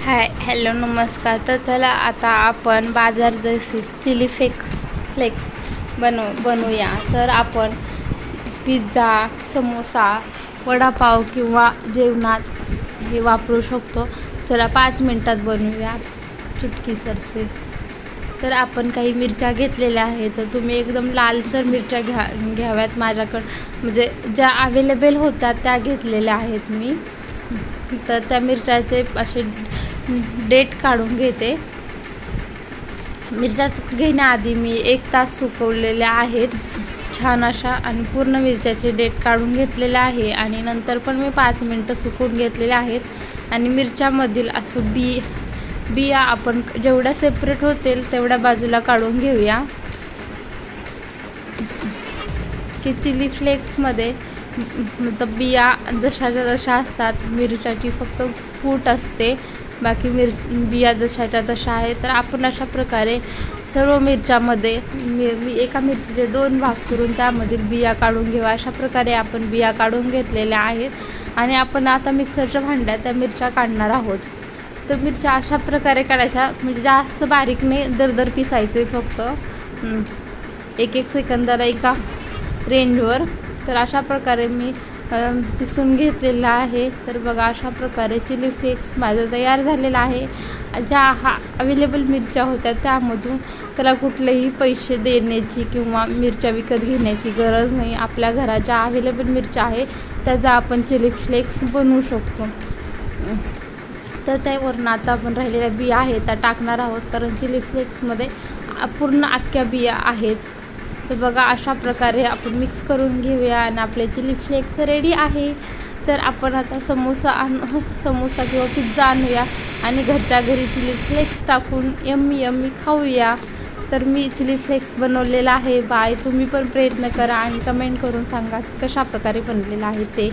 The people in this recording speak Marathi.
हॅलो नमस्कार. तर चला आता आपण बाजार जैसे चिली फ्लेक्स बनवूया. तर आपण पिझ्झा, समोसा, वडापाव किंवा जेवणात हे वापरू शकतो. चला 5 मिनिटात बनवूया चुटकीसरसे. तर आपण काही मिरच्या घेतलेल्या आहेत. तर तुम्ही एकदम लालसर मिरच्या घ्याव्यात. माझ्याकडं म्हणजे ज्या अवेलेबल होत्या त्या घेतलेल्या आहेत मी. तर त्या मिरच्याचे असे डेट काढून घेते. मिरच्या घेण्याआधी मी 1 तास सुकवलेल्या आहेत छान अशा, आणि पूर्ण मिरच्याचे डेट काढून घेतलेले आहे. आणि नंतर पण मी 5 मिनिटं सुकवून घेतलेल्या आहेत. आणि मिरच्यामधील असं बिया आपण जेवढ्या सेपरेट होतील तेवढ्या बाजूला काढून घेऊया. की चिली फ्लेक्समध्ये बिया जशाच्या तशा असतात, मिरच्याची फक्त फूट असते, बाकी बिया जशाच्या तशा आहे. तर आपण अशा प्रकारे सर्व मिरच्यामध्ये मी एका मिरचीचे 2 भाग करून त्यामधील बिया काढून घेऊ. अशा प्रकारे आपण बिया काढून घेतलेल्या आहेत. आणि आपण आता मिक्सरच्या भांड्यात त्या मिरच्या काढणार आहोत. तर मिरच्या अशा प्रकारे काढायच्या, म्हणजे जास्त बारीक नाही, दरदर पिसायचे फक्त 1-1 सेकंदाला एका रेंजवर. तर अशा प्रकारे मी पिसून घेतलेला आहे. तर बघा अशा प्रकारे चिली फ्लेक्स माझं तयार झालेला आहे. ज्या अवेलेबल मिरच्या होत्या त्यामधून त्याला कुठलेही पैसे देण्याची किंवा मिरच्या विकत घेण्याची गरज नाही. आपल्या घरात ज्या अवेलेबल मिरच्या आहे त्याचा आपण चिली फ्लेक्स बनवू शकतो. तर त्यावरून आता आपण राहिलेल्या बिया आहेत त्या टाकणार आहोत, कारण चिली फ्लेक्समध्ये पूर्ण अख्ख्या बिया आहेत. तर बघा अशा प्रकारे आपण मिक्स करून घेऊया आणि आपले चिली फ्लेक्स रेडी आहे. तर आपण आता समोसा किंवा पिझ्झा आणूया आणि घरच्या घरी चिली फ्लेक्स टाकून यम्मी खाऊया. तर मी चिली फ्लेक्स बनवलेला आहे. तुम्ही पण प्रयत्न करा आणि कमेंट करून सांगा कशा प्रकारे बनलेला आहे ते.